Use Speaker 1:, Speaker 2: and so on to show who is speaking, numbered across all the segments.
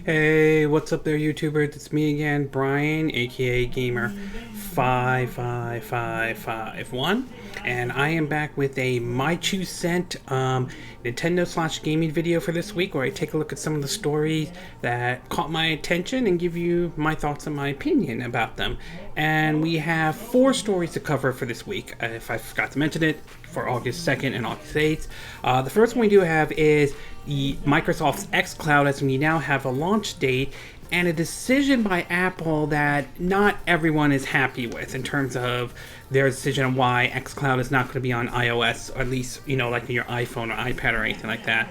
Speaker 1: Hey, what's up there, YouTubers? It's me again, Brian, aka Gamer55551, and I am back with a My 2 cent Nintendo/gaming video for this week, where I take a look at some of the stories that caught my attention and give you my thoughts and my opinion about them. And we have 4 stories to cover for this week, if I forgot to mention it, for August 2nd and August 8th. The first one we do have is Microsoft's XCloud, as we now have a launch date and a decision by Apple that not everyone is happy with in terms of their decision on why XCloud is not going to be on iOS, or at least, like your iPhone or iPad or anything like that.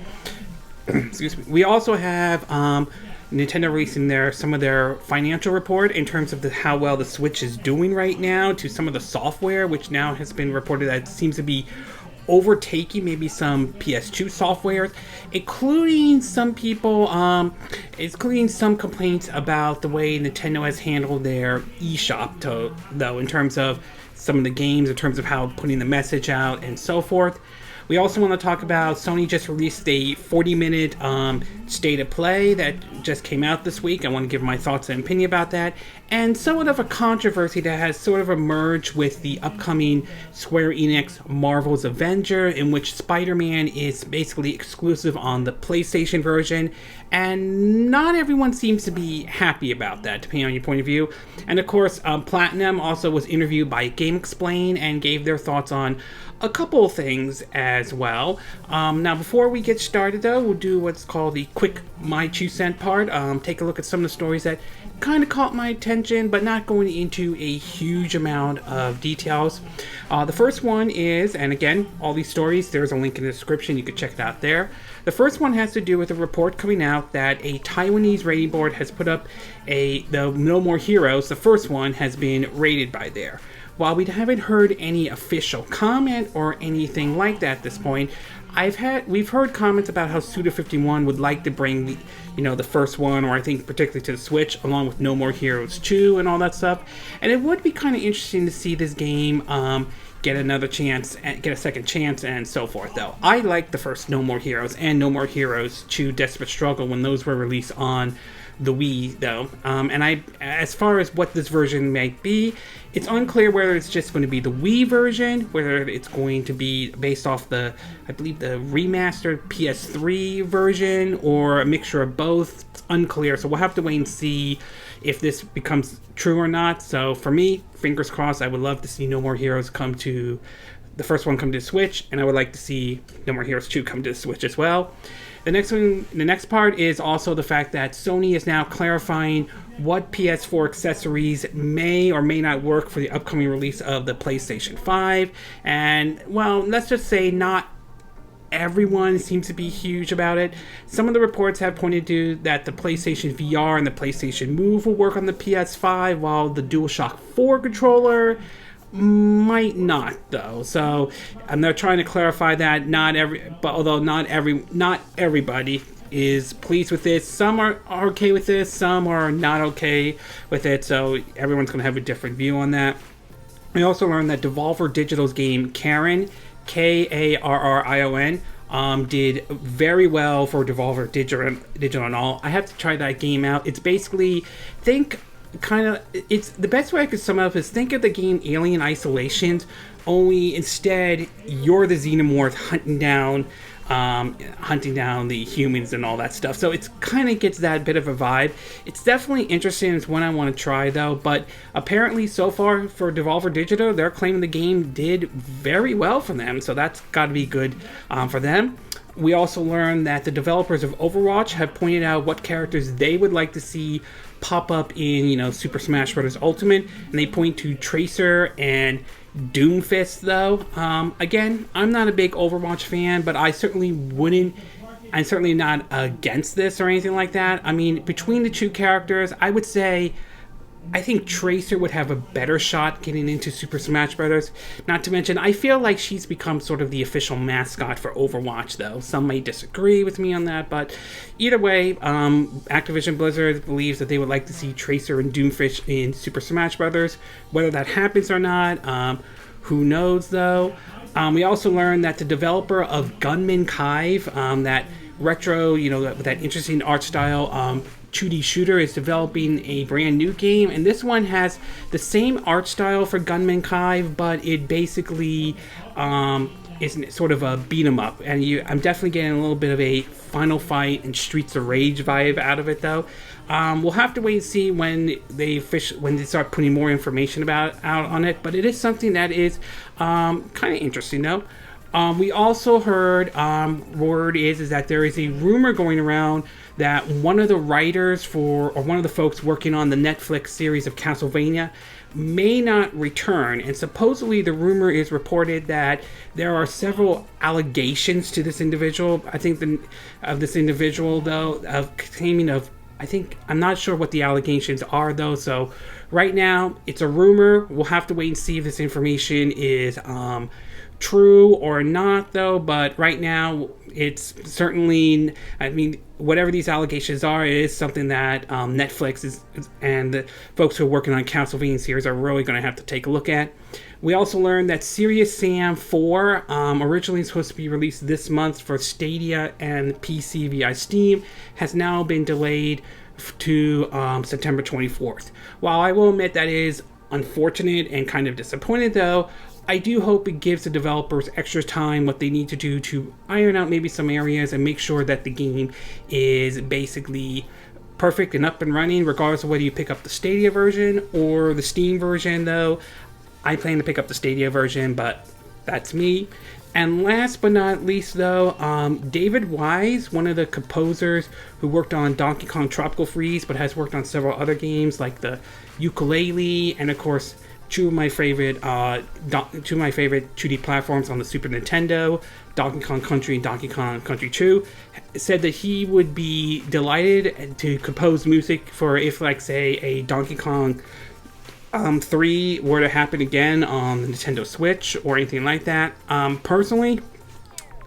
Speaker 1: Excuse me. We also have Nintendo releasing some of their financial report in terms of how well the Switch is doing right now, to some of the software, which now has been reported that seems to be overtaking maybe some PS2 software, including some people, including some complaints about the way Nintendo has handled their eshop, though, in terms of some of the games, in terms of how putting the message out and so forth. We also want to talk about Sony just released a 40-minute state of play that just came out this week. I want to give my thoughts and opinion about that. And somewhat of a controversy that has sort of emerged with the upcoming Square Enix Marvel's Avenger, in which Spider-Man is basically exclusive on the PlayStation version. And not everyone seems to be happy about that, depending on your point of view. And of course, Platinum also was interviewed by GameXplain and gave their thoughts on a couple of things as well. Now, before we get started, though, we'll do what's called the quick My 2 cent part. Take a look at some of the stories that kind of caught my attention, but not going into a huge amount of details. The first one is, and again, all these stories, there's a link in the description. You can check it out there. The first one has to do with a report coming out that a Taiwanese rating board has put up the No More Heroes. The first one has been rated by there. While we haven't heard any official comment or anything like that at this point, we've heard comments about how Suda51 would like to bring the first one, or I think particularly to the Switch, along with No More Heroes 2 and all that stuff. And it would be kind of interesting to see this game get another chance, get a second chance, and so forth. Though I like the first No More Heroes and No More Heroes 2 Desperate Struggle when those were released on the Wii, though. And as far as what this version might be, it's unclear whether it's just going to be the Wii version, whether it's going to be based off I believe the remastered PS3 version, or a mixture of both. It's unclear, so we'll have to wait and see if this becomes true or not. So for me, fingers crossed, I would love to see No More Heroes the first one come to the Switch, and I would like to see No More Heroes 2 come to the Switch as well. The next part is also the fact that Sony is now clarifying what PS4 accessories may or may not work for the upcoming release of the PlayStation 5. And, well, let's just say not everyone seems to be huge about it. Some of the reports have pointed to that the PlayStation VR and the PlayStation Move will work on the PS5, while the DualShock 4 controller might not, though. So they're trying to clarify that. Although not everybody is pleased with this. Some are okay with this, some are not okay with it, so everyone's going to have a different view on that. We also learned that Devolver Digital's game Carrion, Karrion, did very well for Devolver Digital and all. I have to try that game out. It's basically, it's the best way I could sum it up is, think of the game Alien Isolation, only instead you're the xenomorph hunting down the humans and all that stuff. So it's kind of gets that bit of a vibe. It's definitely interesting. It's one I want to try, though. But apparently, so far for Devolver Digital, they're claiming the game did very well for them. So that's got to be good for them. We also learned that the developers of Overwatch have pointed out what characters they would like to see pop up in, Super Smash Bros. Ultimate, and they point to Tracer and Doomfist, though. Again, I'm not a big Overwatch fan, but I'm certainly not against this or anything like that. I mean, between the two characters, I think Tracer would have a better shot getting into Super Smash Bros. Not to mention, I feel like she's become sort of the official mascot for Overwatch, though. Some may disagree with me on that, but either way, Activision Blizzard believes that they would like to see Tracer and Doomfist in Super Smash Bros. Whether that happens or not, who knows, though. We also learned that the developer of Gunman Kive, that retro, with that interesting art style, 2D shooter, is developing a brand new game, and this one has the same art style for Gunman Kai, but it basically is sort of a beat 'em up, and I'm definitely getting a little bit of a Final Fight and Streets of Rage vibe out of it, though. We'll have to wait and see when they start putting more information out on it, but it is something that is kind of interesting, though. We also heard word is that there is a rumor going around that one of the writers or one of the folks working on the Netflix series of Castlevania may not return, and supposedly the rumor is reported that there are several allegations to this individual. I think of this individual, though, of claiming of, I'm not sure what the allegations are, though, so right now it's a rumor. We'll have to wait and see if this information is true or not, though, but right now it's certainly, whatever these allegations are, it is something that Netflix and the folks who are working on Castlevania series are really going to have to take a look at. We also learned that Serious Sam 4, originally supposed to be released this month for Stadia and PC via Steam, has now been delayed to September 24th. While I will admit that is unfortunate and kind of disappointed, though, I do hope it gives the developers extra time what they need to do to iron out maybe some areas and make sure that the game is basically perfect and up and running, regardless of whether you pick up the Stadia version or the Steam version, though. I plan to pick up the Stadia version, but that's me. And last but not least, though, David Wise, one of the composers who worked on Donkey Kong Tropical Freeze, but has worked on several other games like the Ukulele, and of course, two of my favorite 2D platforms on the Super Nintendo, Donkey Kong Country and Donkey Kong Country 2, said that he would be delighted to compose music for if, like, say, a Donkey Kong 3 were to happen again on the Nintendo Switch or anything like that. Personally,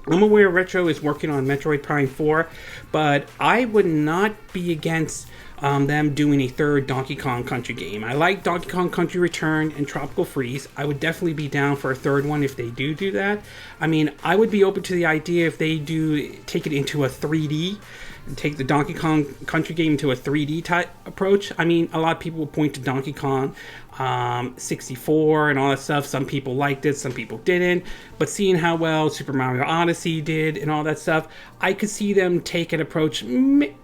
Speaker 1: I'm aware Retro is working on Metroid Prime 4, but I would not be against them doing a third Donkey Kong Country game. I like Donkey Kong Country Return and Tropical Freeze. I would definitely be down for a third one if they do that. I would be open to the idea if they do take it into a 3D, and take the Donkey Kong Country game to a 3D type approach. A lot of people will point to Donkey Kong 64 and all that stuff. Some people liked it, some people didn't. But seeing how well Super Mario Odyssey did and all that stuff, I could see them take an approach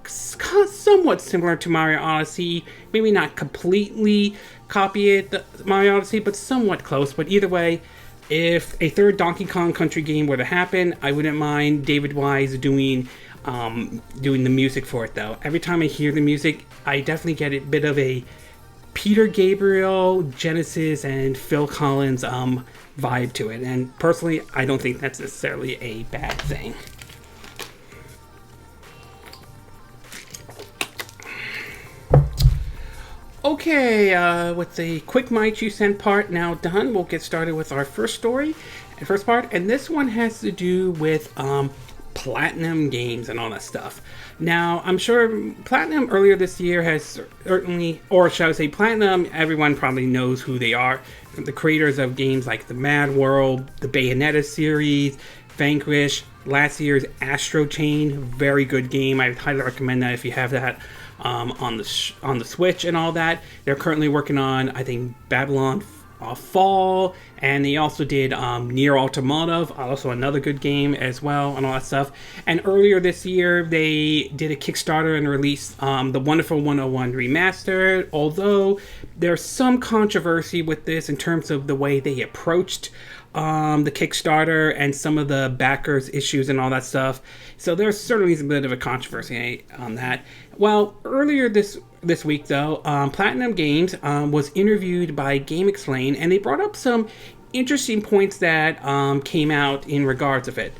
Speaker 1: somewhat similar to Mario Odyssey. Maybe not completely copy it, the Mario Odyssey, but somewhat close. But either way, if a third Donkey Kong Country game were to happen, I wouldn't mind David Wise doing the music for it, though. Every time I hear the music, I definitely get a bit of a Peter Gabriel, Genesis, and Phil Collins vibe to it. And personally, I don't think that's necessarily a bad thing. Okay, with the quick My 2 Cent part now done, we'll get started with our first part. And this one has to do with Platinum Games and all that stuff. Now, I'm sure Platinum earlier this year has certainly, or shall I say Platinum, everyone probably knows who they are. The creators of games like the Mad World, the Bayonetta series, Vanquish, last year's Astro Chain, very good game. I highly recommend that if you have that on the Switch and all that. They're currently working on, I think, Babylon Fall, and they also did Nier Automata, also another good game as well, and all that stuff. And earlier this year, they did a Kickstarter and released the Wonderful 101 Remastered, although there's some controversy with this in terms of the way they approached the Kickstarter and some of the backers' issues and all that stuff. So there's certainly a bit of a controversy on that. Well, earlier this week, though, Platinum Games was interviewed by Game Explain, and they brought up some interesting points that came out in regards of it.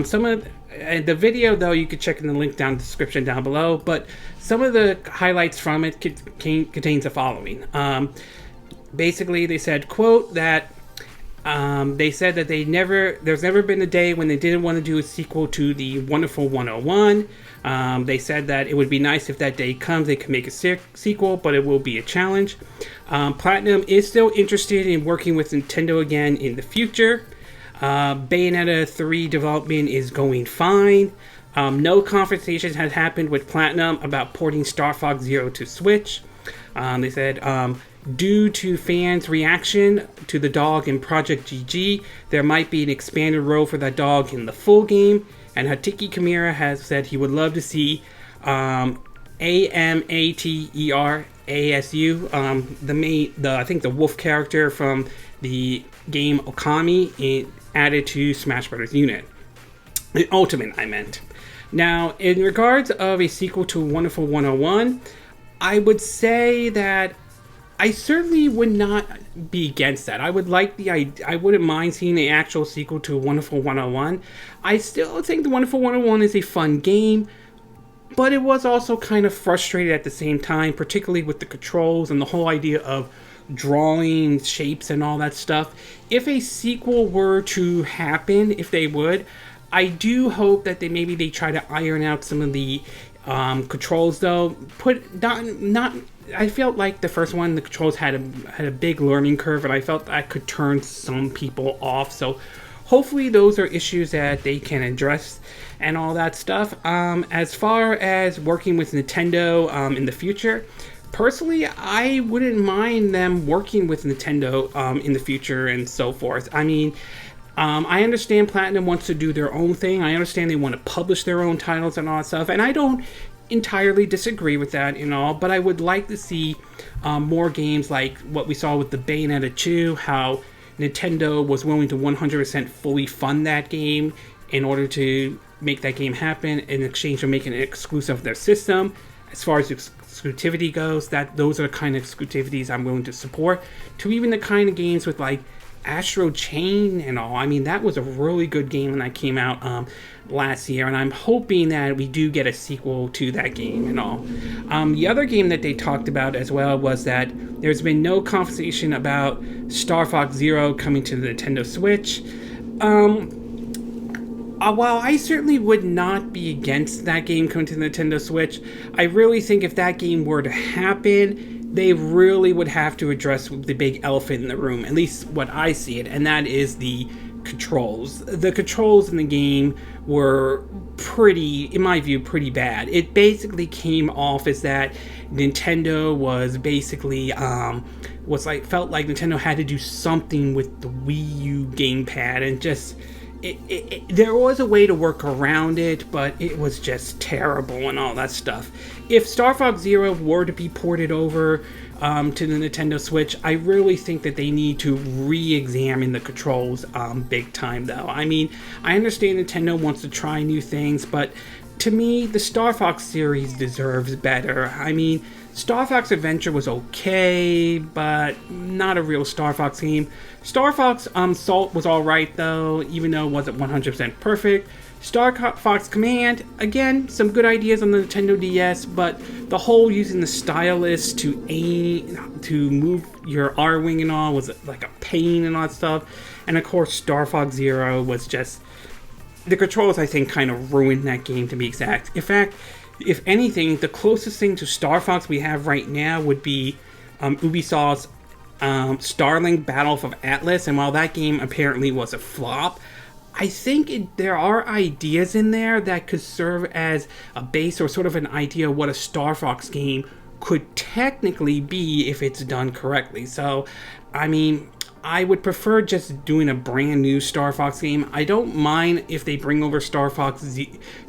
Speaker 1: Some of the video, though, you could check in the link down in the description down below, but some of the highlights from it contains the following. Basically, they said, quote, that they said that there's never been a day when they didn't want to do a sequel to the Wonderful 101. They said that it would be nice if that day comes, they could make a sequel, but it will be a challenge. Platinum is still interested in working with Nintendo again in the future. Bayonetta 3 development is going fine. No conversations had happened with Platinum about porting Star Fox Zero to Switch. They said, due to fans' reaction to the dog in Project GG, there might be an expanded role for that dog in the full game. And Hatiki Kimura has said he would love to see AMATERASU, I think the wolf character from the game Okami, added to Smash Bros. Unit. Ultimate, I meant. Now, in regards of a sequel to Wonderful 101, I would say that I certainly would not be against that. I wouldn't mind seeing an actual sequel to Wonderful 101. I still think the Wonderful 101 is a fun game, but it was also kind of frustrated at the same time, particularly with the controls and the whole idea of drawing shapes and all that stuff. If a sequel were to happen, if they would, I do hope that they try to iron out some of the controls, though. I felt like the first one, the controls had a big learning curve, and I felt that could turn some people off. So hopefully those are issues that they can address and all that stuff. As far as working with Nintendo in the future, personally, I wouldn't mind them working with Nintendo in the future and so forth. I mean, I understand Platinum wants to do their own thing. I understand they want to publish their own titles and all that stuff, and I don't entirely disagree with that and all, but I would like to see more games like what we saw with the Bayonetta 2, how Nintendo was willing to 100% fully fund that game in order to make that game happen in exchange for making it exclusive of their system. As far as exclusivity goes, those are the kind of exclusivities I'm willing to support, to even the kind of games with like Astro Chain and all. I mean, that was a really good game when that came out last year, and I'm hoping that we do get a sequel to that game and all. The other game that they talked about as well was that there's been no conversation about Star Fox Zero coming to the Nintendo Switch. While I certainly would not be against that game coming to the Nintendo Switch, I really think if that game were to happen, they really would have to address the big elephant in the room, at least what I see it, and that is the controls. The controls in the game were in my view, pretty bad. It basically came off as that Nintendo was basically, felt like Nintendo had to do something with the Wii U gamepad, and just, there was a way to work around it, but it was just terrible and all that stuff. If Star Fox Zero were to be ported over to the Nintendo Switch, I really think that they need to re-examine the controls big time, though. I mean, I understand Nintendo wants to try new things, but to me, the Star Fox series deserves better. I mean, Star Fox Adventure was okay, but not a real Star Fox game. Star Fox Salt was alright though, even though it wasn't 100% perfect. Star Fox Command, again, some good ideas on the Nintendo DS, but the whole using the stylus to aim, to move your R-Wing and all was like a pain and all that stuff. And of course, Star Fox Zero was just, the controls I think kind of ruined that game, to be exact. In fact, if anything, the closest thing to Star Fox we have right now would be Ubisoft's Starlink Battle of Atlas, and while that game apparently was a flop, I think there are ideas in there that could serve as a base or sort of an idea of what a Star Fox game could technically be if it's done correctly. So, I mean, I would prefer just doing a brand new Star Fox game. I don't mind if they bring over Star Fox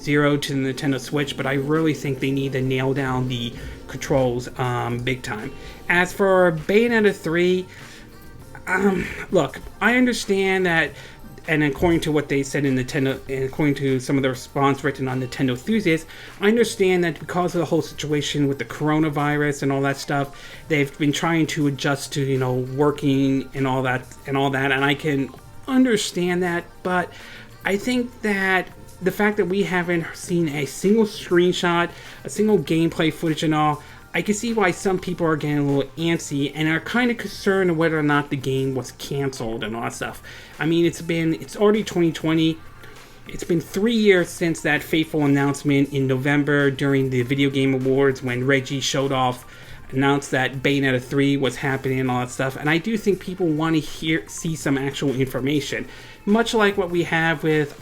Speaker 1: Zero to the Nintendo Switch, but I really think they need to nail down the controls big time. As for Bayonetta 3, look, I understand that, and according to what they said in Nintendo, and according to some of the response written on Nintendo Enthusiast, I understand that because of the whole situation with the coronavirus and all that stuff, they've been trying to adjust to, working and all that, and I can understand that, but I think that the fact that we haven't seen a single screenshot, a single gameplay footage and all, I can see why some people are getting a little antsy and are kind of concerned whether or not the game was canceled and all that stuff. I mean, it's already 2020. It's been 3 years since that fateful announcement in November during the Video Game Awards when Reggie announced that Bayonetta 3 was happening and all that stuff. And I do think people want to see some actual information. Much like what we have with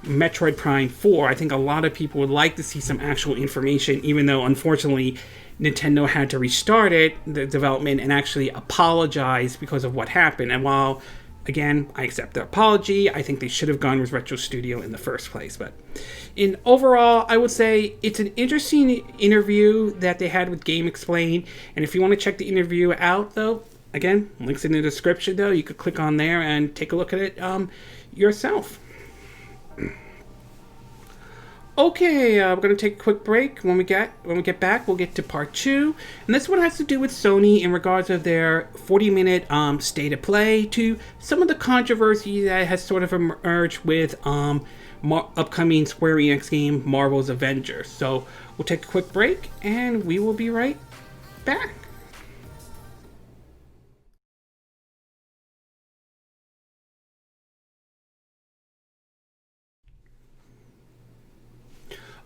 Speaker 1: Metroid Prime 4. I think a lot of people would like to see some actual information, even though unfortunately Nintendo had to restart the development, and actually apologize because of what happened. And while, again, I accept the apology, I think they should have gone with Retro Studio in the first place. But in overall, I would say it's an interesting interview that they had with Game Explain. And if you want to check the interview out, though, again, links in the description, though. You could click on there and take a look at it yourself. Okay, we're going to take a quick break. When we get back, we'll get to part 2. And this one has to do with Sony in regards of their 40-minute state of play, to some of the controversy that has sort of emerged with upcoming Square Enix game, Marvel's Avenger. So we'll take a quick break, and we will be right back.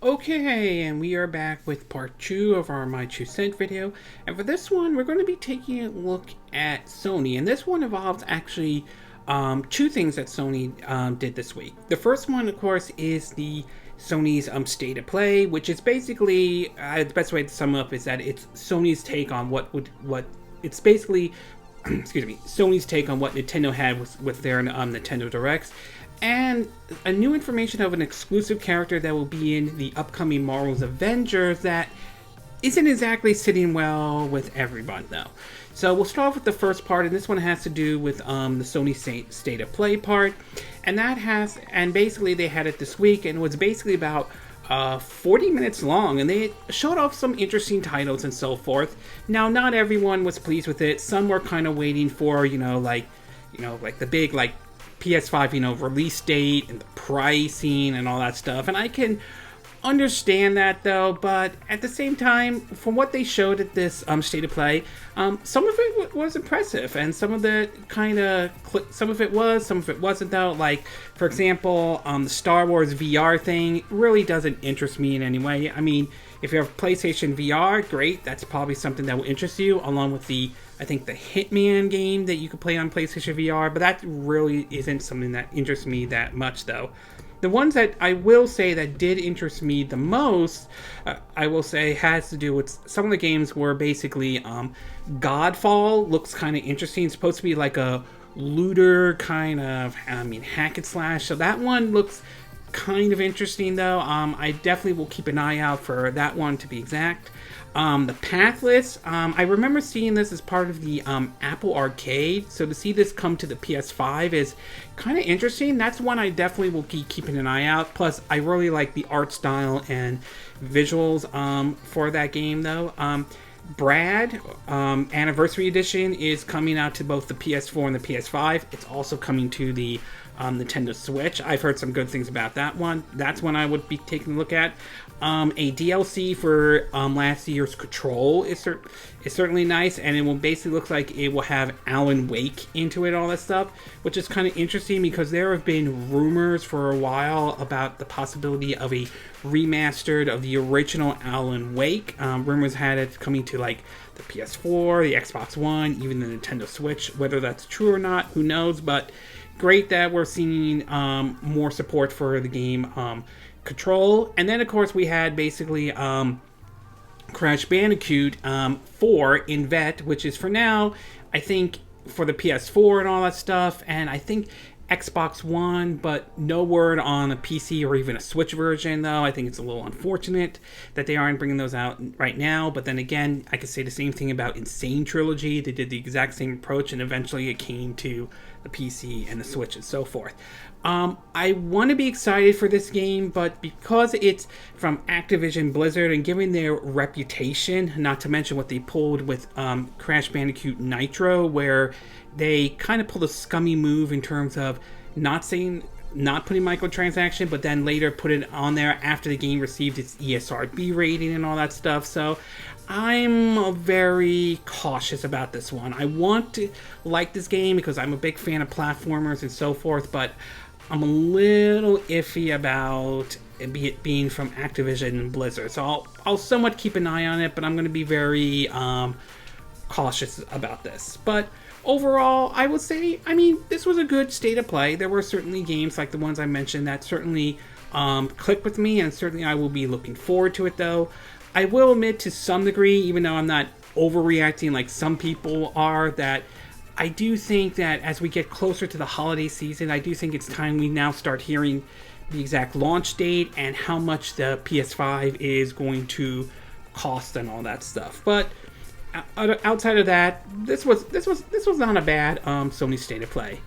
Speaker 1: Okay, and we are back with part 2 of our My 2 Cent video. And for this one, we're going to be taking a look at Sony. And this one involves actually 2 things that Sony did this week. The first one, of course, is the Sony's State of Play, which is basically, the best way to sum up is that it's Sony's take on it's basically, excuse me, Sony's take on what Nintendo had with their Nintendo Directs. And a new information of an exclusive character that will be in the upcoming Marvel's Avengers that isn't exactly sitting well with everyone, though. So we'll start off with the first part, and this one has to do with the Sony State of Play part. And basically they had it this week, and it was basically about 40 minutes long, and they showed off some interesting titles and so forth. Now, not everyone was pleased with it. Some were kind of waiting for, like the big, PS5, release date and the pricing and all that stuff. And I can understand that, though, but at the same time, from what they showed at this State of Play, some of it was impressive, and some of it was, some of it wasn't, though. Like, for example, the Star Wars VR thing really doesn't interest me in any way. I mean, if you have PlayStation VR, great, that's probably something that will interest you, along with I think the Hitman game that you could play on PlayStation VR, but that really isn't something that interests me that much, though. The ones that I will say that did interest me the most, I will say, has to do with some of the games where basically Godfall looks kind of interesting. It's supposed to be like a looter kind of, hack and slash. So that one looks kind of interesting, though. I definitely will keep an eye out for that one, to be exact. The Pathless, I remember seeing this as part of the Apple Arcade, so to see this come to the PS5 is kind of interesting. That's one I definitely will keep keeping an eye out. Plus, I really like the art style and visuals for that game, though. Brad, Anniversary Edition, is coming out to both the PS4 and the PS5. It's also coming to the Nintendo Switch. I've heard some good things about that one. That's one I would be taking a look at. A DLC for last year's Control is certainly nice, and it will basically look like it will have Alan Wake into it, all that stuff, which is kind of interesting because there have been rumors for a while about the possibility of a remastered of the original Alan Wake. Rumors had it coming to the PS4, the Xbox One, even the Nintendo Switch. Whether that's true or not, who knows, but great that we're seeing more support for the game Control. And then, of course, we had basically Crash Bandicoot 4 in vet, which is for now, I think, for the PS4 and all that stuff, and I think Xbox One, but no word on a PC or even a Switch version, though. I think it's a little unfortunate that they aren't bringing those out right now, but then again, I could say the same thing about Insane Trilogy. They did the exact same approach, and eventually it came to the PC and the Switch and so forth. I want to be excited for this game, but because it's from Activision Blizzard and given their reputation, not to mention what they pulled with Crash Bandicoot Nitro, where they kind of pulled a scummy move in terms of not putting microtransaction, but then later put it on there after the game received its ESRB rating and all that stuff. So I'm very cautious about this one. I want to like this game because I'm a big fan of platformers and so forth, but I'm a little iffy about it being from Activision and Blizzard. So I'll somewhat keep an eye on it, but I'm going to be very cautious about this. But overall, I would say, I mean, this was a good state of play. There were certainly games like the ones I mentioned that certainly clicked with me, and certainly I will be looking forward to it, though. I will admit to some degree, even though I'm not overreacting like some people are, that I do think that as we get closer to the holiday season, I do think it's time we now start hearing the exact launch date and how much the PS5 is going to cost and all that stuff. But outside of that, this was not a bad Sony state of play.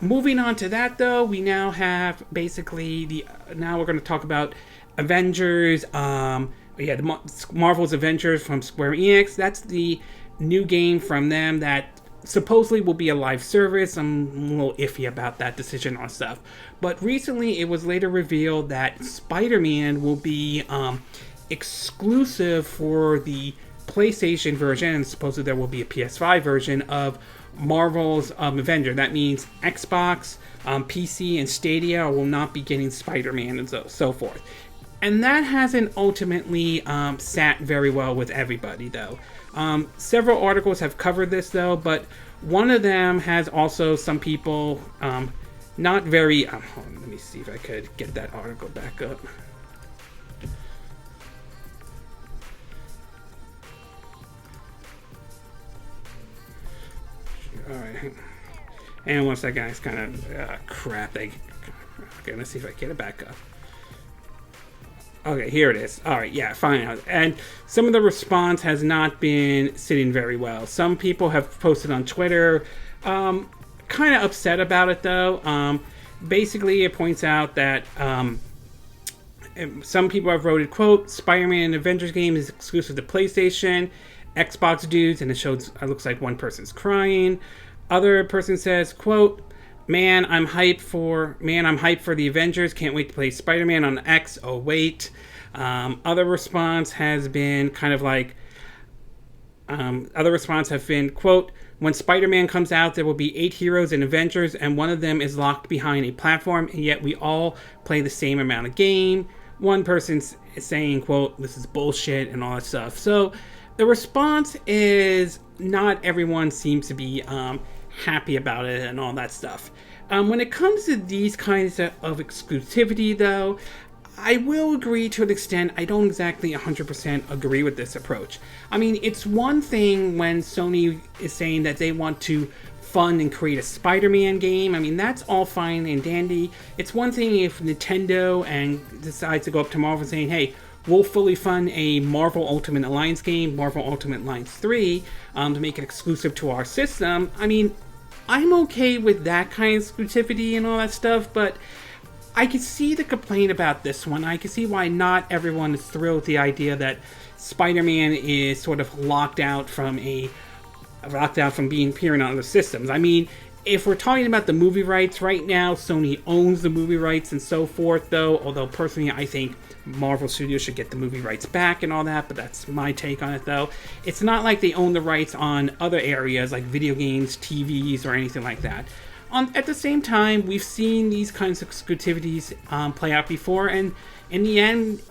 Speaker 1: Moving on to that, though, we now have basically now we're going to talk about Avengers. The Marvel's Avengers from Square Enix. That's the new game from them that supposedly will be a live service. I'm a little iffy about that decision on stuff. But recently, it was later revealed that Spider-Man will be exclusive for the PlayStation version, and supposedly there will be a PS5 version of Marvel's Avenger. That means Xbox, PC, and Stadia will not be getting Spider-Man and so forth. And that hasn't ultimately sat very well with everybody, though. Several articles have covered this, though, but one of them has also some people not very... hold on, let me see if I could get that article back up. Alright. And one second, it's kind of crap. Okay, let's see if I can get it back up. Okay, here it is. Alright, yeah, fine. And some of the response has not been sitting very well. Some people have posted on Twitter, kind of upset about it, though. Basically, it points out that some people have voted, quote, Spider-Man Avengers game is exclusive to PlayStation, Xbox dudes, and it looks like one person's crying. Other person says, quote, Man, I'm hyped for the Avengers. Can't wait to play Spider-Man on X. Oh, wait. Other response has been kind of like... other response have been, quote, when Spider-Man comes out, there will be 8 heroes in Avengers, and one of them is locked behind a platform, and yet we all play the same amount of game. One person's saying, quote, this is bullshit, and all that stuff. So the response is not everyone seems to be... happy about it and all that stuff. When it comes to these kinds of exclusivity, though, I will agree to an extent. I don't exactly 100% agree with this approach. I mean, it's one thing when Sony is saying that they want to fund and create a Spider-Man game. I mean, that's all fine and dandy. It's one thing if Nintendo decides to go up to Marvel saying, hey, we'll fully fund a Marvel Ultimate Alliance game, Marvel Ultimate Alliance 3, to make it exclusive to our system. I mean, I'm okay with that kind of exclusivity and all that stuff, but I can see the complaint about this one. I can see why not everyone is thrilled with the idea that Spider-Man is sort of locked out from being appearing on other systems. I mean, if we're talking about the movie rights right now, Sony owns the movie rights and so forth, though. Although personally, I think Marvel Studio should get the movie rights back and all that, but that's my take on it, though. It's not like they own the rights on other areas like video games, TVs, or anything like that. At the same time, we've seen these kinds of exclusivities play out before, and in the end,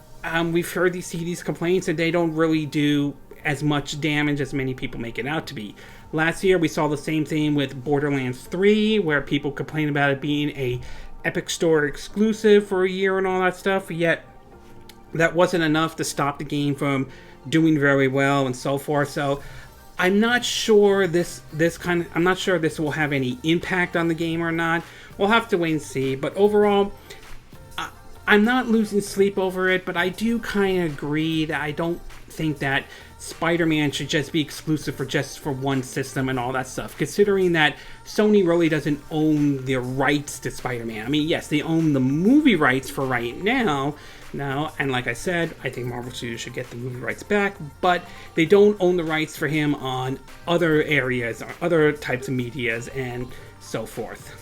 Speaker 1: we've see these complaints, and they don't really do as much damage as many people make it out to be. Last year, we saw the same thing with Borderlands 3, where people complained about it being a Epic Store exclusive for a year and all that stuff, yet that wasn't enough to stop the game from doing very well and so forth. So I'm not sure this will have any impact on the game or not. We'll have to wait and see. But overall, I'm not losing sleep over it, but I do kind of agree that I don't think that Spider-Man should just be exclusive for one system and all that stuff, considering that Sony really doesn't own the rights to Spider-Man. I mean, yes, they own the movie rights for right now, and like I said, I think Marvel Studios should get the movie rights back, but they don't own the rights for him on other areas, or other types of medias, and so forth.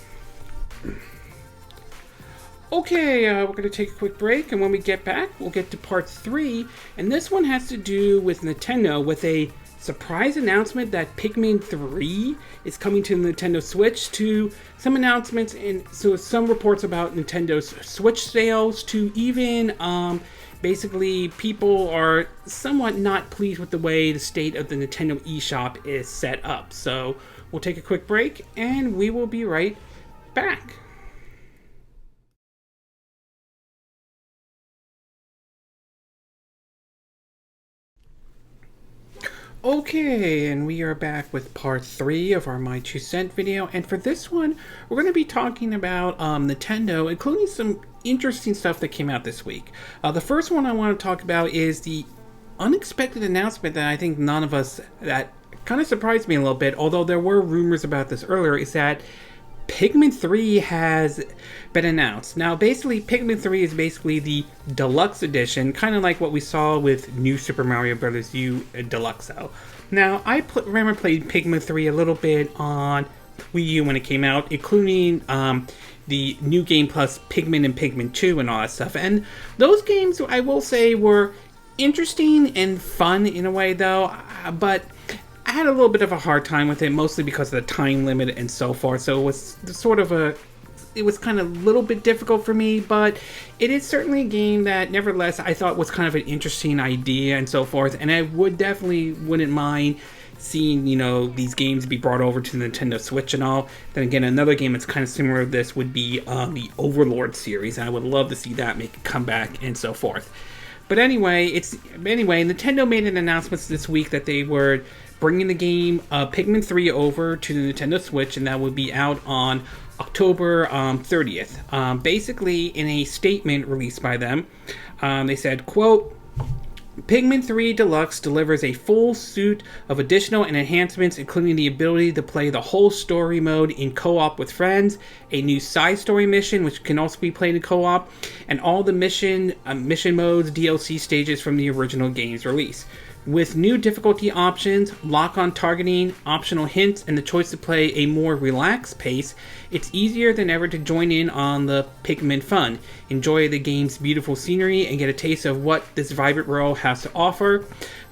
Speaker 1: Okay, we're going to take a quick break, and when we get back, we'll get to part 3, and this one has to do with Nintendo, with a surprise announcement that Pikmin 3 is coming to the Nintendo Switch, to some announcements, and so some reports about Nintendo's Switch sales, to even, basically, people are somewhat not pleased with the way the state of the Nintendo eShop is set up, so we'll take a quick break, and we will be right back. Okay, and we are back with part 3 of our My 2 Cent video, and for this one, we're going to be talking about Nintendo, including some interesting stuff that came out this week. The first one I want to talk about is the unexpected announcement that I think none of us, that kind of surprised me a little bit, although there were rumors about this earlier, is that Pikmin 3 has been announced. Now, basically, Pikmin 3 is basically the deluxe edition, kind of like what we saw with New Super Mario Bros. U Deluxo. Now, I remember playing Pikmin 3 a little bit on Wii U when it came out, including the New Game Plus Pikmin and Pikmin 2 and all that stuff. And those games, I will say, were interesting and fun in a way, though, but I had a little bit of a hard time with it, mostly because of the time limit and so forth. So it was sort of it was kind of a little bit difficult for me, but it is certainly a game that, nevertheless, I thought was kind of an interesting idea and so forth. And I wouldn't mind seeing, these games be brought over to the Nintendo Switch and all. Then again, another game that's kind of similar to this would be the Overlord series. And I would love to see that make a comeback and so forth. But anyway, Nintendo made an announcement this week that they were bringing the game Pikmin 3 over to the Nintendo Switch, and that would be out on October 30th. Basically, in a statement released by them, they said, quote, Pikmin 3 Deluxe delivers a full suite of additional and enhancements, including the ability to play the whole story mode in co-op with friends, a new side story mission which can also be played in co-op, and all the mission modes, DLC stages from the original game's release. With new difficulty options, lock-on targeting, optional hints, and the choice to play a more relaxed pace, it's easier than ever to join in on the Pikmin fun, enjoy the game's beautiful scenery, and get a taste of what this vibrant world has to offer.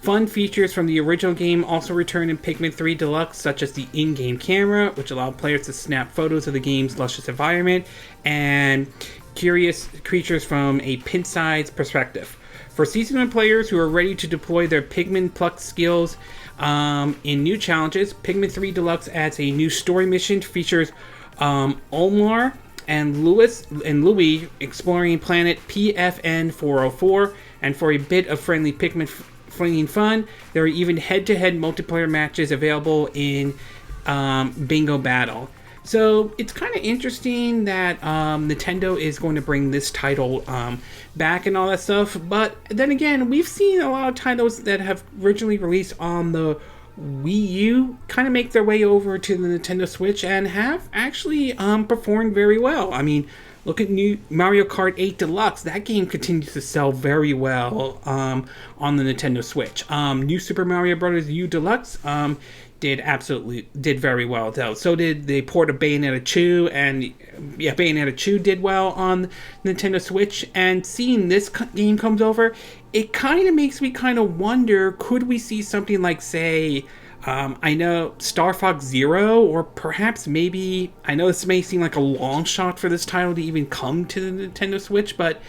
Speaker 1: Fun features from the original game also return in Pikmin 3 Deluxe, such as the in-game camera, which allowed players to snap photos of the game's luscious environment, and curious creatures from a pin-sized perspective. For seasoned players who are ready to deploy their Pikmin pluck skills in new challenges, Pikmin 3 Deluxe adds a new story mission, features Omar and Louis exploring planet PFN 404, and for a bit of friendly Pikmin flinging fun, there are even head-to-head multiplayer matches available in Bingo Battle. So it's kind of interesting that Nintendo is going to bring this title back and all that stuff. But then again, we've seen a lot of titles that have originally released on the Wii U kind of make their way over to the Nintendo Switch and have actually performed very well. I mean, look at new Mario Kart 8 Deluxe. That game continues to sell very well on the Nintendo Switch. New Super Mario Bros. U Deluxe did very well, though. So did the port of Bayonetta 2, and Bayonetta 2 did well on Nintendo Switch. And seeing this game comes over, it kind of makes me kind of wonder, could we see something like, say, I know Star Fox Zero, or perhaps maybe, I know this may seem like a long shot for this title to even come to the Nintendo Switch, but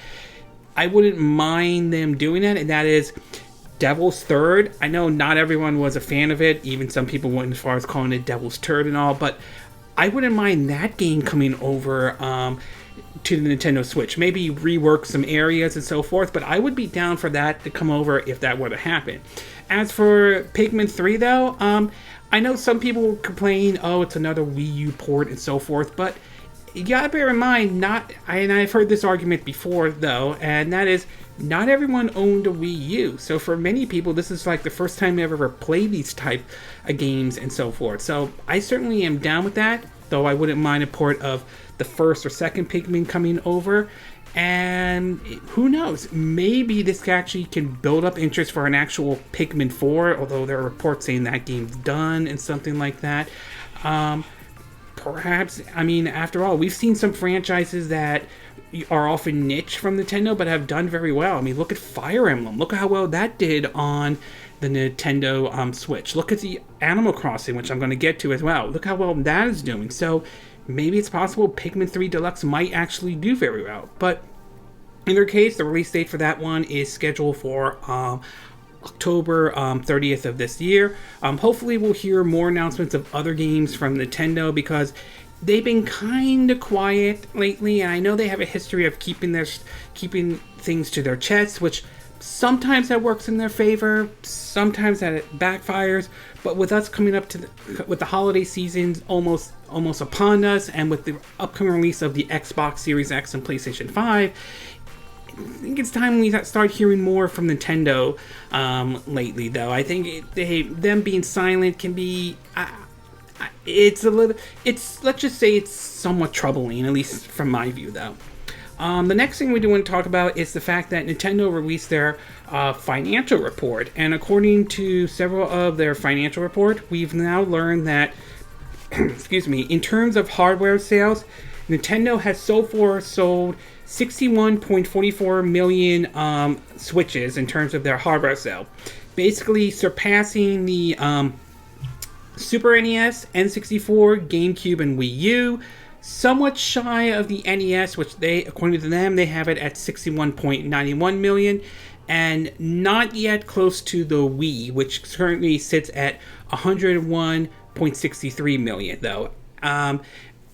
Speaker 1: I wouldn't mind them doing that, and that is Devil's Third. I know not everyone was a fan of it, even some people went as far as calling it Devil's Turd and all, but I wouldn't mind that game coming over to the Nintendo Switch. Maybe rework some areas and so forth, but I would be down for that to come over if that were to happen. As for Pikmin 3, though, I know some people complain, oh, it's another Wii U port and so forth, but you gotta bear in mind, and I've heard this argument before, though, and that is, not everyone owned a Wii U. So for many people, this is like the first time they've ever played these type of games and so forth. So I certainly am down with that, though I wouldn't mind a port of the first or second Pikmin coming over. And who knows, maybe this actually can build up interest for an actual Pikmin 4, although there are reports saying that game's done and something like that. Perhaps, I mean, after all, we've seen some franchises that are often niche from Nintendo but have done very well. I mean, look at Fire Emblem. Look at how well that did on the Nintendo Switch. Look at the Animal Crossing, which I'm going to get to as well. Look how well that is doing. So maybe it's possible Pikmin 3 Deluxe might actually do very well. But in their case, the release date for that one is scheduled for October 30th of this year. Hopefully we'll hear more announcements of other games from Nintendo, because they've been kind of quiet lately, and I know they have a history of keeping things to their chest, which sometimes that works in their favor, sometimes that it backfires. But with us coming up with the holiday seasons almost upon us, and with the upcoming release of the Xbox Series X and PlayStation 5, I think it's time we start hearing more from Nintendo lately, though. I think them being silent can be... let's just say it's somewhat troubling, at least from my view, though. The next thing we do want to talk about is the fact that Nintendo released their financial report, and according to several of their financial report, we've now learned that, excuse me, in terms of hardware sales, Nintendo has so far sold 61.44 million Switches in terms of their hardware sale, basically surpassing the Super NES, N64, GameCube, and Wii U. Somewhat shy of the NES, which according to them, they have it at 61.91 million, and not yet close to the Wii, which currently sits at 101.63 million, though.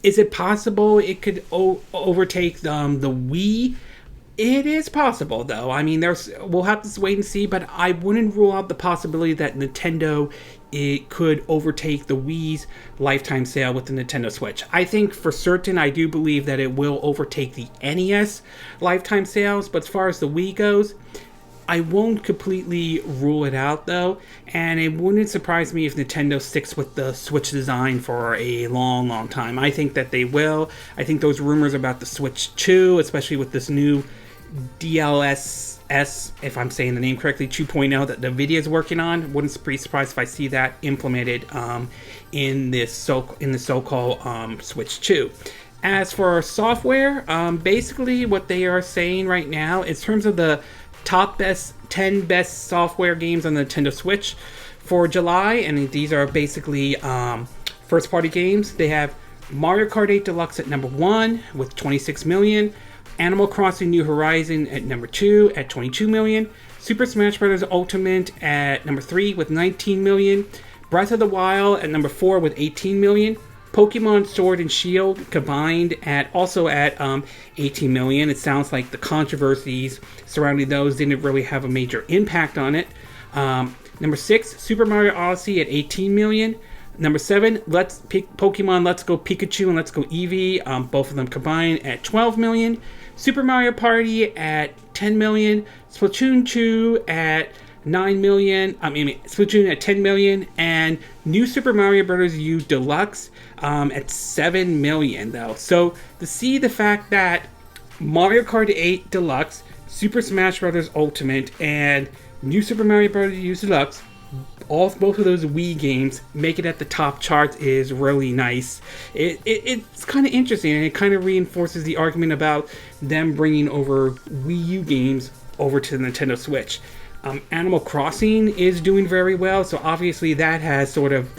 Speaker 1: Is it possible it could overtake the Wii? It is possible, though. I mean, we'll have to wait and see, but I wouldn't rule out the possibility that Nintendo could overtake the Wii's lifetime sale with the Nintendo Switch. I think for certain, I do believe that it will overtake the NES lifetime sales, but as far as the Wii goes, I won't completely rule it out, though, and it wouldn't surprise me if Nintendo sticks with the Switch design for a long, long time. I think that they will. I think those rumors about the Switch.to, especially with this new DLSS, if I'm saying the name correctly, 2.0 that NVIDIA is working on, wouldn't be surprised if I see that implemented in the so-called Switch.to. As for software, basically what they are saying right now, in terms of the top 10 best software games on the Nintendo Switch for July, and these are basically first-party games, they have Mario Kart 8 Deluxe at number 1 with 26 million, Animal Crossing New Horizon at number 2 at 22 million, Super Smash Bros. Ultimate at number 3 with 19 million, Breath of the Wild at number 4 with 18 million, Pokemon Sword and Shield combined also at 18 million. It sounds like the controversies surrounding those didn't really have a major impact on it. Number 6, Super Mario Odyssey at 18 million. Number 7, Pokemon Let's Go Pikachu and Let's Go Eevee, both of them combined at 12 million. Super Mario Party at 10 million. Splatoon 2 at 9 million. Splatoon at 10 million. And New Super Mario Bros. U Deluxe at 7 million, though. So to see the fact that Mario Kart 8 Deluxe, Super Smash Bros. Ultimate, and New Super Mario Bros. U Deluxe, both of those Wii games make it at the top charts is really nice. It's kind of interesting, and it kind of reinforces the argument about them bringing over Wii U games over to the Nintendo Switch. Animal Crossing is doing very well, so obviously that has sort of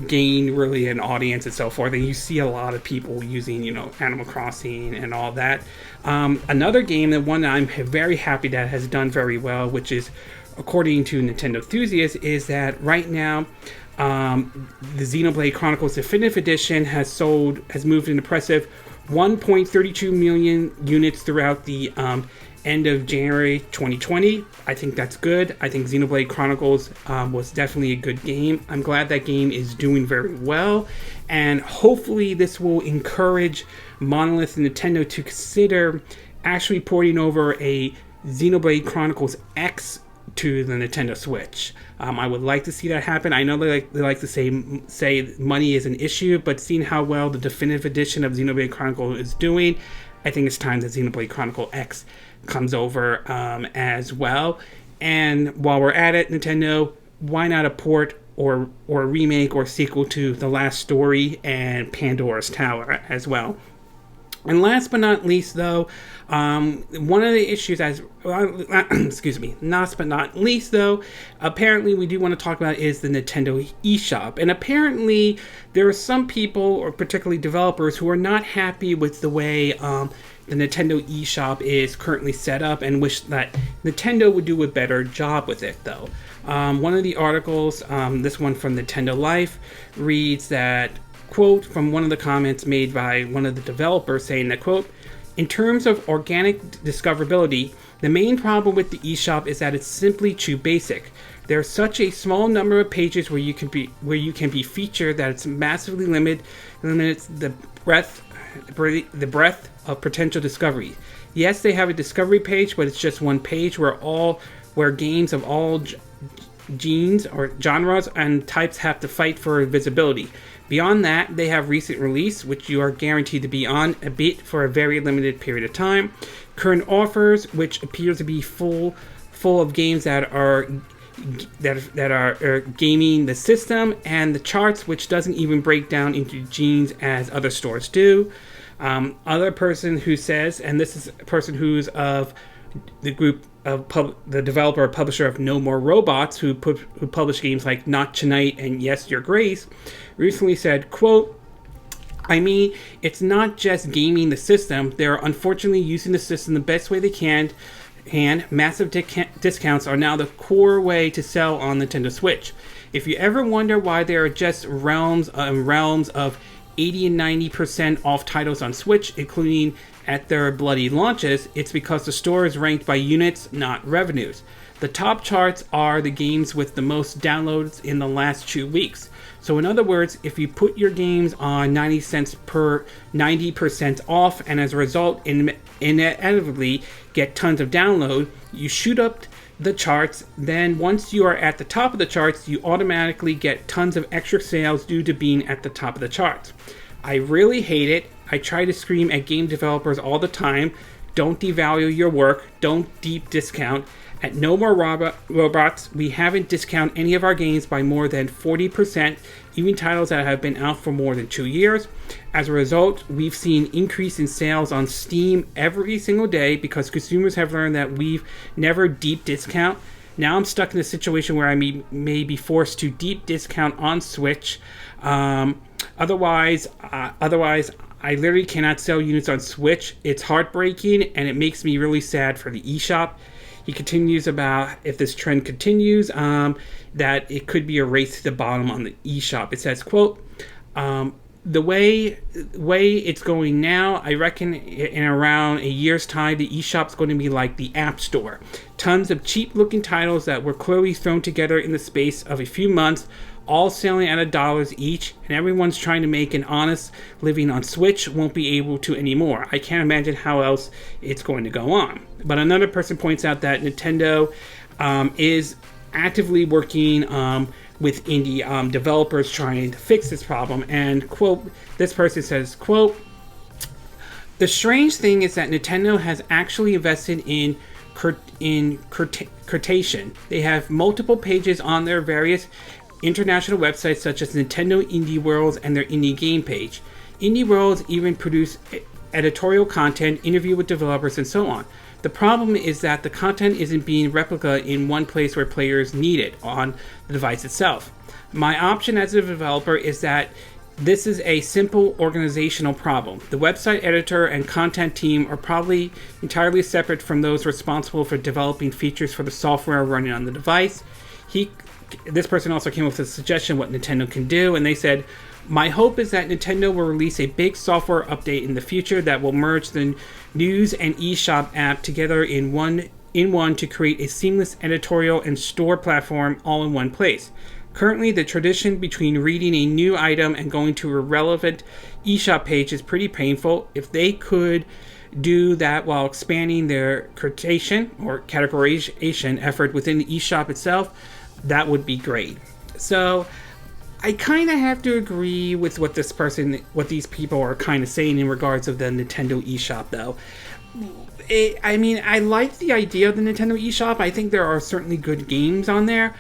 Speaker 1: gained really an audience and so forth, and you see a lot of people using, Animal Crossing and all that. Another game, the one that I'm very happy that has done very well, which is according to Nintendo enthusiasts, is that right now the Xenoblade Chronicles Definitive Edition has moved an impressive 1.32 million units throughout the end of January 2020. I think that's good. I think Xenoblade Chronicles was definitely a good game. I'm glad that game is doing very well, and hopefully this will encourage Monolith and Nintendo to consider actually porting over a Xenoblade Chronicles X to the Nintendo Switch. I would like to see that happen. I know they like to say money is an issue, but seeing how well the definitive edition of Xenoblade Chronicles is doing, I think it's time that Xenoblade Chronicle X comes over as well. And while we're at it, Nintendo, why not a port or a remake or sequel to The Last Story and Pandora's Tower as well? And last but not least, though, one of the issues last but not least, though, apparently we do want to talk about is the Nintendo eShop. And apparently there are some people, or particularly developers, who are not happy with the way the Nintendo eShop is currently set up and wish that Nintendo would do a better job with it, though. One of the articles, this one from Nintendo Life, reads that, quote, from one of the comments made by one of the developers saying that, quote, in terms of organic discoverability, the main problem with the eShop is that it's simply too basic. There's such a small number of pages where you can be featured that it's massively limits the breadth of potential discovery. Yes, they have a discovery page, but it's just one page where games of all genes or genres and types have to fight for visibility. Beyond that, they have recent release, which you are guaranteed to be on a bit for a very limited period of time. Current offers, which appears to be full of games that are gaming the system, and the charts, which doesn't even break down into genes as other stores do. Other person who says, and this is a person who's of the group of the developer or publisher of No More Robots, who publish games like Not Tonight and Yes Your Grace, recently said, quote, I mean, it's not just gaming the system. They're unfortunately using the system the best way they can, and massive discounts are now the core way to sell on Nintendo Switch. If you ever wonder why there are just realms of 80 and 90% off titles on Switch, including at their bloody launches, it's because the store is ranked by units, not revenues. The top charts are the games with the most downloads in the last 2 weeks. So in other words, if you put your games on 90 cents per 90% off, and as a result inevitably get tons of download, you shoot up the charts. Then once you are at the top of the charts, you automatically get tons of extra sales due to being at the top of the charts. I really hate it. I try to scream at game developers all the time. Don't devalue your work. Don't deep discount. At No More Robots, we haven't discounted any of our games by more than 40%, even titles that have been out for more than 2 years. As a result, we've seen increase in sales on Steam every single day because consumers have learned that we've never deep discount. Now I'm stuck in a situation where I may be forced to deep discount on Switch. Otherwise, I literally cannot sell units on Switch. It's heartbreaking, and it makes me really sad for the eShop. He continues about, if this trend continues, that it could be a race to the bottom on the eShop. It says, quote, the way it's going now, I reckon in around a year's time, the eShop's going to be like the App Store. Tons of cheap-looking titles that were clearly thrown together in the space of a few months, all selling at $1 each, and everyone's trying to make an honest living on Switch won't be able to anymore. I can't imagine how else it's going to go on. But another person points out that Nintendo is actively working with indie developers trying to fix this problem. And, quote, this person says, quote, the strange thing is that Nintendo has actually invested in curation. They have multiple pages on their various international websites such as Nintendo Indie Worlds and their Indie Game page. Indie Worlds even produce editorial content, interview with developers, and so on. The problem is that the content isn't being replicated in one place where players need it, on the device itself. My option as a developer is that this is a simple organizational problem. The website editor and content team are probably entirely separate from those responsible for developing features for the software running on the device. This person also came up with a suggestion what Nintendo can do, and they said, my hope is that Nintendo will release a big software update in the future that will merge the news and eShop app together in one to create a seamless editorial and store platform all in one place. Currently, the transition between reading a new item and going to a relevant eShop page is pretty painful. If they could do that while expanding their curation or categorization effort within the eShop itself, that would be great. So I kind of have to agree with what these people are kind of saying in regards of the Nintendo eShop, though. I like the idea of the Nintendo eShop. I think there are certainly good games on there,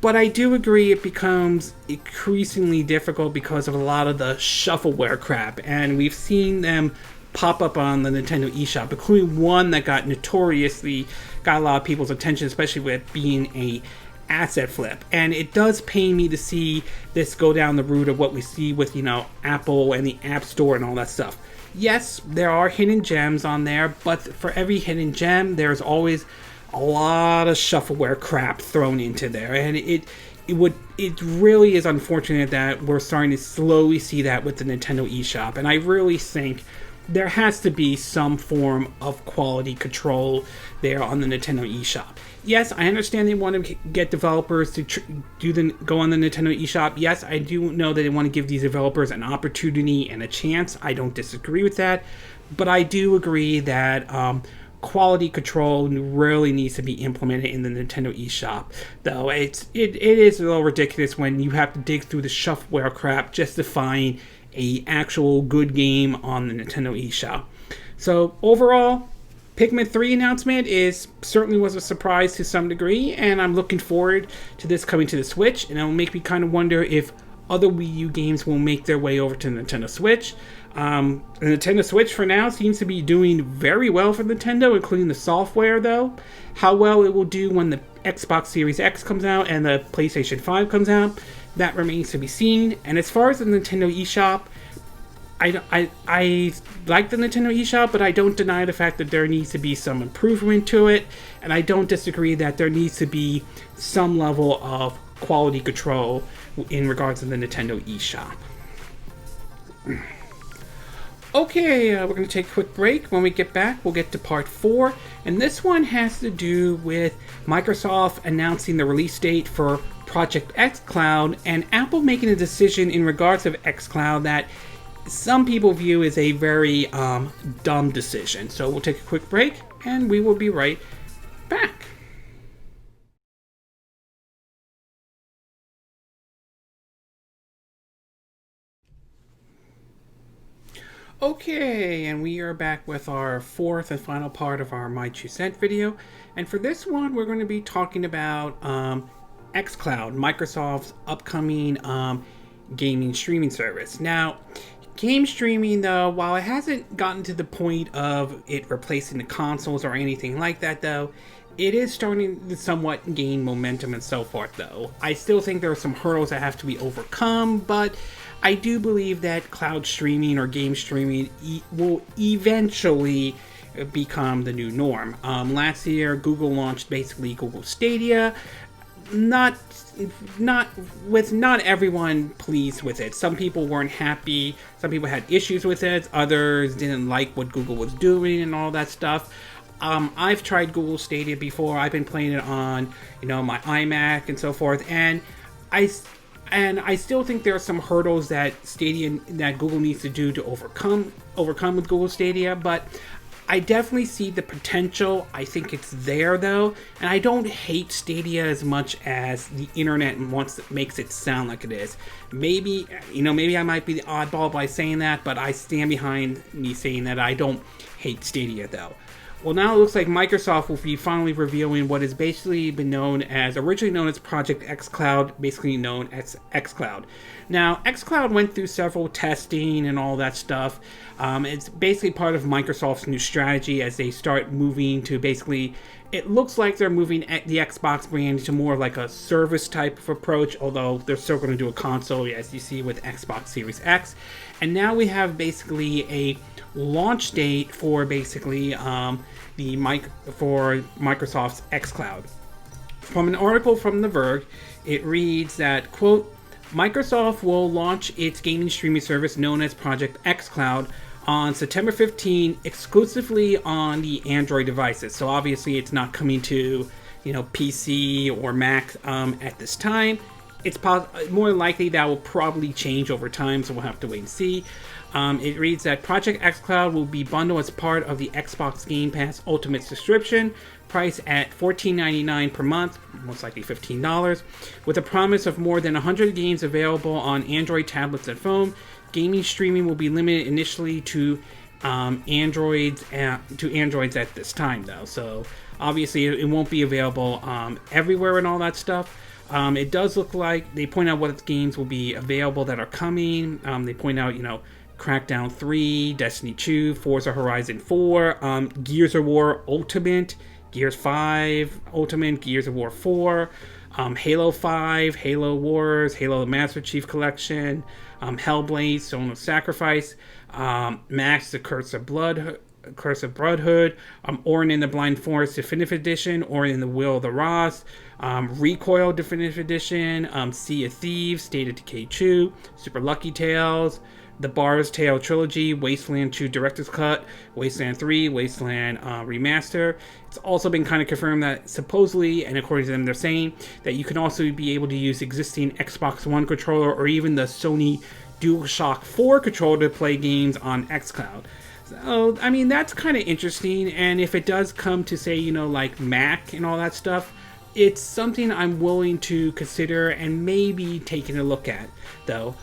Speaker 1: but I do agree it becomes increasingly difficult because of a lot of the shuffleware crap, and we've seen them pop up on the Nintendo eShop, including one that got a lot of people's attention, especially with being a asset flip. And it does pain me to see this go down the route of what we see with, Apple and the App Store and all that stuff. Yes, there are hidden gems on there, but for every hidden gem, there's always a lot of shuffleware crap thrown into there, and it really is unfortunate that we're starting to slowly see that with the Nintendo eShop, and I really think there has to be some form of quality control there on the Nintendo eShop. Yes, I understand they want to get developers to go on the Nintendo eShop. Yes, I do know that they want to give these developers an opportunity and a chance. I don't disagree with that, but I do agree that quality control really needs to be implemented in the Nintendo eShop. Though it is a little ridiculous when you have to dig through the shuffleware crap just to find a actual good game on the Nintendo eShop. So overall, Pikmin 3 announcement certainly was a surprise to some degree, and I'm looking forward to this coming to the Switch, and it'll make me kind of wonder if other Wii U games will make their way over to the Nintendo Switch. The Nintendo Switch for now seems to be doing very well for Nintendo, including the software though. How well it will do when the Xbox Series X comes out and the PlayStation 5 comes out, that remains to be seen. And as far as the Nintendo eShop, I like the Nintendo eShop, but I don't deny the fact that there needs to be some improvement to it, and I don't disagree that there needs to be some level of quality control in regards to the Nintendo eShop. Okay, we're going to take a quick break. When we get back, we'll get to part 4, and this one has to do with Microsoft announcing the release date for Project xCloud, and Apple making a decision in regards of xCloud that some people view as a very dumb decision. So we'll take a quick break, and we will be right back. Okay, and we are back with our fourth and final part of our My 2 Cent video. And for this one, we're going to be talking about xCloud, Microsoft's upcoming gaming streaming service. Now, game streaming, though, while it hasn't gotten to the point of it replacing the consoles or anything like that, though, it is starting to somewhat gain momentum and so forth, though. I still think there are some hurdles that have to be overcome, but I do believe that cloud streaming or game streaming will eventually become the new norm. Last year, Google launched basically Google Stadia. Not everyone pleased with it. Some people weren't happy. Some people had issues with it. Others didn't like what Google was doing and all that stuff. I've tried Google Stadia before. I've been playing it on, my iMac and so forth, and I still think there are some hurdles that Google needs to do to overcome with Google Stadia, but I definitely see the potential. I think it's there though, and I don't hate Stadia as much as the internet makes it sound like it is. Maybe I might be the oddball by saying that, but I stand behind me saying that I don't hate Stadia though. Well, now it looks like Microsoft will be finally revealing what has basically been originally known as Project xCloud, basically known as xCloud. Now, xCloud went through several testing and all that stuff. It's basically part of Microsoft's new strategy as they start moving to basically, it looks like they're moving the Xbox brand to more like a service type of approach, although they're still going to do a console, as you see with Xbox Series X. And now we have basically a launch date for basically for Microsoft's xCloud. From an article from The Verge, it reads that, quote, Microsoft will launch its gaming streaming service known as Project xCloud on September 15 exclusively on the Android devices. So obviously it's not coming to PC or Mac at this time. It's more likely that will probably change over time, so we'll have to wait and see. It reads that Project xCloud will be bundled as part of the Xbox Game Pass Ultimate subscription, priced at $14.99 per month, most likely $15, with a promise of more than 100 games available on Android tablets and phone. Gaming streaming will be limited initially to Androids at this time, though. So obviously it won't be available everywhere and all that stuff. It does look like they point out what games will be available that are coming. They point out, Crackdown 3, Destiny 2, Forza Horizon 4, Gears of War Ultimate, Gears 5 Ultimate, Gears of War 4, Halo 5, Halo Wars, Halo the Master Chief Collection, Hellblade, Zone of Sacrifice, Max the Curse of Blood, Curse of Brotherhood, Orin and the Blind Forest Definitive Edition, Orin and the Will of the Ross, Recoil Definitive Edition, Sea of Thieves, State of Decay 2, Super Lucky Tales, the Bar's Tale Trilogy, Wasteland 2 Director's Cut, Wasteland 3, Wasteland Remaster. It's also been kind of confirmed that supposedly, and according to them, they're saying that you can also be able to use existing Xbox One controller or even the Sony DualShock 4 controller to play games on XCloud. So, I mean, that's kind of interesting, and if it does come to, say, like Mac and all that stuff, it's something I'm willing to consider and maybe taking a look at, though.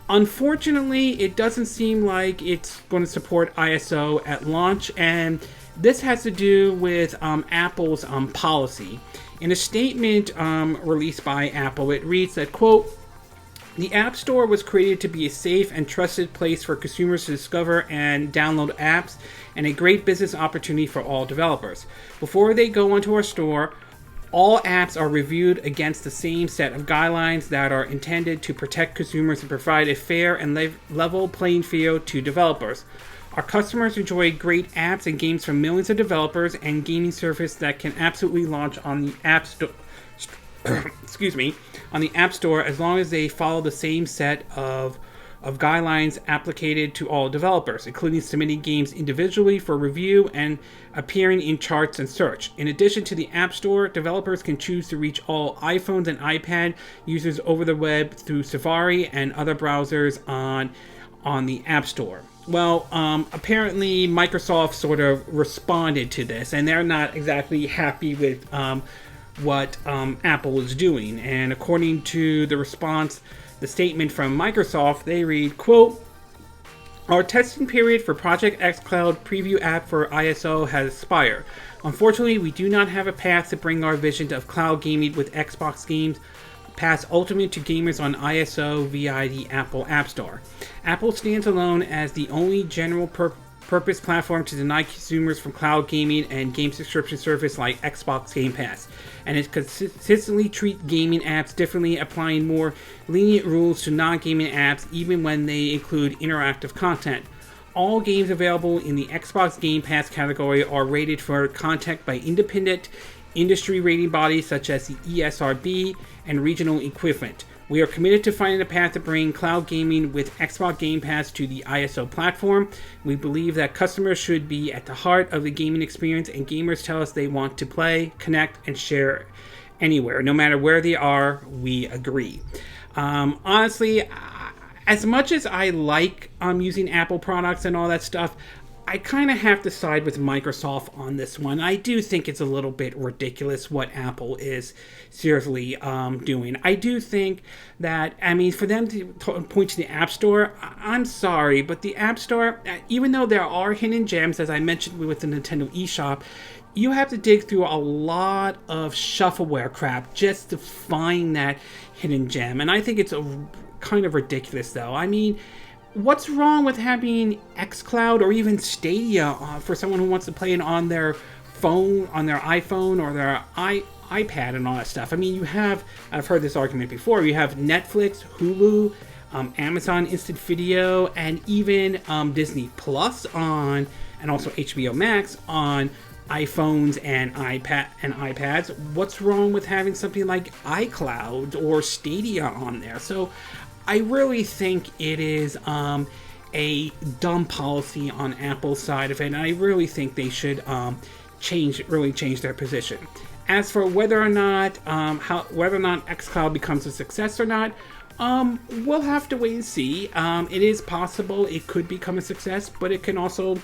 Speaker 1: Unfortunately, it doesn't seem like it's going to support ISO at launch, and this has to do with Apple's policy. In a statement released by Apple, it reads that, quote, "The App Store was created to be a safe and trusted place for consumers to discover and download apps, and a great business opportunity for all developers. Before they go onto our store, all apps are reviewed against the same set of guidelines that are intended to protect consumers and provide a fair and level playing field to developers. Our customers enjoy great apps and games from millions of developers and gaming service that can absolutely launch on the App Store." On the App Store, as long as they follow the same set of guidelines applied to all developers, including submitting games individually for review and appearing in charts and search. In addition to the App Store, developers can choose to reach all iPhones and iPad users over the web through Safari and other browsers on the App Store. Well, apparently Microsoft sort of responded to this, and they're not exactly happy with what Apple is doing. And according to the response, the statement from Microsoft, they read, quote, "Our testing period for Project xCloud preview app for ISO has expired. Unfortunately, we do not have a path to bring our vision of cloud gaming with Xbox games Pass Ultimate to gamers on ISO via the Apple App Store. Apple stands alone as the only general purpose platform to deny consumers from cloud gaming and game subscription service like Xbox Game Pass, and it consistently treats gaming apps differently, applying more lenient rules to non-gaming apps even when they include interactive content. All games available in the Xbox Game Pass category are rated for content by independent industry rating bodies such as the ESRB and regional equivalent. We are committed to finding a path to bring cloud gaming with Xbox Game Pass to the ISO platform. We believe that customers should be at the heart of the gaming experience, and gamers tell us they want to play, connect, and share anywhere. No matter where they are, we agree. Honestly, as much as I like using Apple products and all that stuff, I kind of have to side with Microsoft on this one. I do think it's a little bit ridiculous what Apple is seriously doing. I do think that, I mean, for them to point to the App Store, I'm sorry, but the App Store, even though there are hidden gems, as I mentioned with the Nintendo eShop, you have to dig through a lot of shuffleware crap just to find that hidden gem. And I think it's kind of ridiculous, though. I mean, what's wrong with having xCloud or even Stadia for someone who wants to play it on their phone, on their iPhone or their iPad and all that stuff? I mean, I've heard this argument before, you have Netflix, Hulu, Amazon Instant Video, and even Disney Plus and also HBO Max on iPhones and iPads. What's wrong with having something like iCloud or Stadia on there? So I really think it is a dumb policy on Apple's side of it, and I really think they should change their position. As for whether or not xCloud becomes a success or not, we'll have to wait and see. It is possible it could become a success, but it can also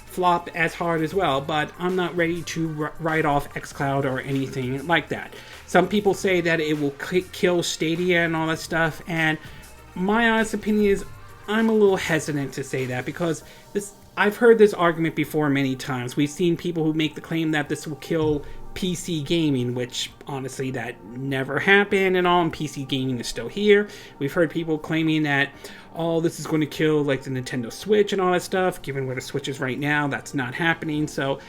Speaker 1: flop as hard as well. But I'm not ready to write off xCloud or anything like that. Some people say that it will kill Stadia and all that stuff, and my honest opinion is I'm a little hesitant to say that, because I've heard this argument before many times. We've seen people who make the claim that this will kill PC gaming, which honestly that never happened and all, and PC gaming is still here. We've heard people claiming that this is going to kill like the Nintendo Switch and all that stuff. Given where the Switch is right now, that's not happening. So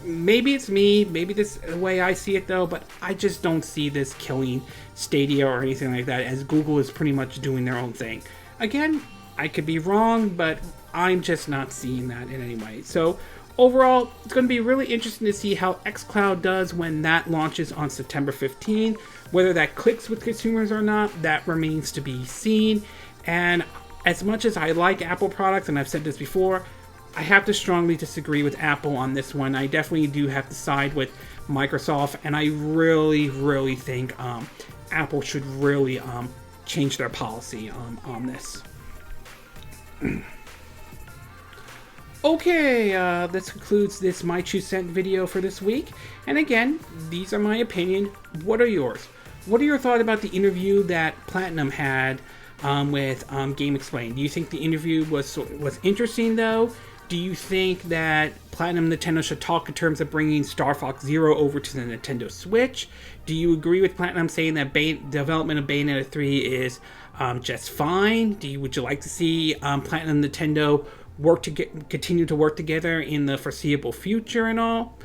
Speaker 1: maybe it's me, maybe this is the way I see it though, but I just don't see this killing Stadia or anything like that, as Google is pretty much doing their own thing. Again, I could be wrong, but I'm just not seeing that in any way. So overall, it's going to be really interesting to see how XCloud does when that launches on September 15th. Whether that clicks with consumers or not, that remains to be seen. And as much as I like Apple products, and I've said this before, I have to strongly disagree with Apple on this one. I definitely do have to side with Microsoft, and I really think Apple should really change their policy on this. Okay, this concludes this My 2 Cent video for this week. And again, these are my opinion. What are yours? What are your thoughts about the interview that Platinum had with Game Explained? Do you think the interview was interesting though? Do you think that Platinum Nintendo should talk in terms of bringing Star Fox Zero over to the Nintendo Switch? Do you agree with Platinum saying that development of Bayonetta 3 is just fine? Would you like to see Platinum Nintendo continue to work together in the foreseeable future and all?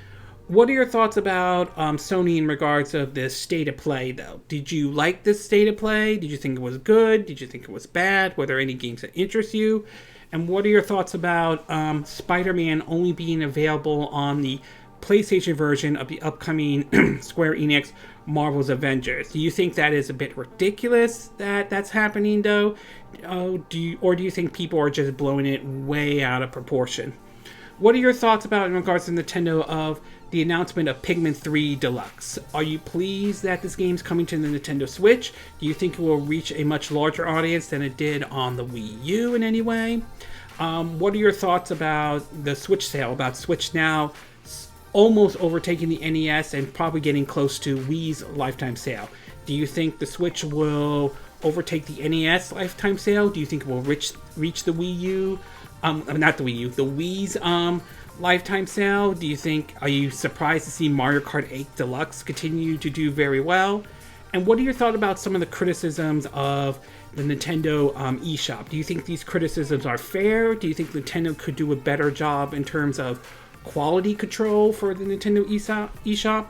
Speaker 1: What are your thoughts about Sony in regards of this state of play, though? Did you like this state of play? Did you think it was good? Did you think it was bad? Were there any games that interest you? And what are your thoughts about Spider-Man only being available on the PlayStation version of the upcoming Square Enix Marvel's Avengers? Do you think that is a bit ridiculous that that's happening, though? Do you think people are just blowing it way out of proportion? What are your thoughts about in regards to Nintendo of the announcement of Pikmin 3 Deluxe? Are you pleased that this game's coming to the Nintendo Switch? Do you think it will reach a much larger audience than it did on the Wii U in any way? What are your thoughts about the Switch sale, about Switch now almost overtaking the NES and probably getting close to Wii's lifetime sale? Do you think the Switch will overtake the NES lifetime sale? Do you think it will reach the Wii U? Not the Wii U, the Wii's lifetime sale? Are you surprised to see Mario Kart 8 Deluxe continue to do very well? And what are your thoughts about some of the criticisms of the Nintendo eShop? Do you think these criticisms are fair? Do you think Nintendo could do a better job in terms of quality control for the Nintendo eShop?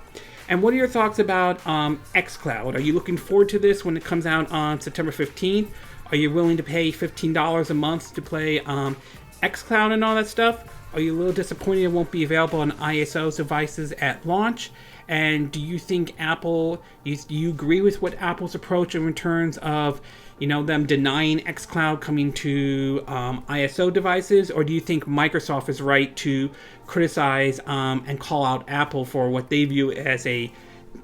Speaker 1: And what are your thoughts about XCloud? Are you looking forward to this when it comes out on September 15th? Are you willing to pay $15 a month to play XCloud and all that stuff? Are you a little disappointed it won't be available on iOS devices at launch? And do you think do you agree with what Apple's approach in terms of, them denying XCloud coming to ISO devices? Or do you think Microsoft is right to criticize and call out Apple for what they view as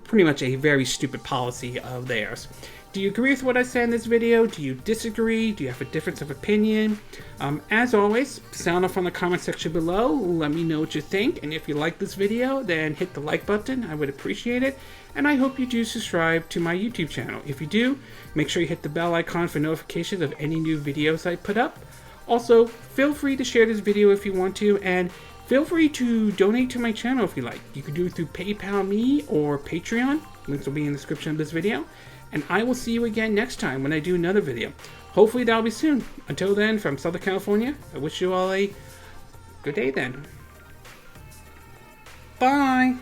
Speaker 1: pretty much a very stupid policy of theirs? Do you agree with what I said in this video? Do you disagree? Do you have a difference of opinion? As always, sound off on the comment section below. Let me know what you think. And if you like this video, then hit the like button. I would appreciate it. And I hope you do subscribe to my YouTube channel. If you do, make sure you hit the bell icon for notifications of any new videos I put up. Also, feel free to share this video if you want to, and feel free to donate to my channel if you like. You can do it through PayPal Me or Patreon. Links will be in the description of this video. And I will see you again next time when I do another video. Hopefully that'll be soon. Until then, from Southern California, I wish you all a good day then. Bye!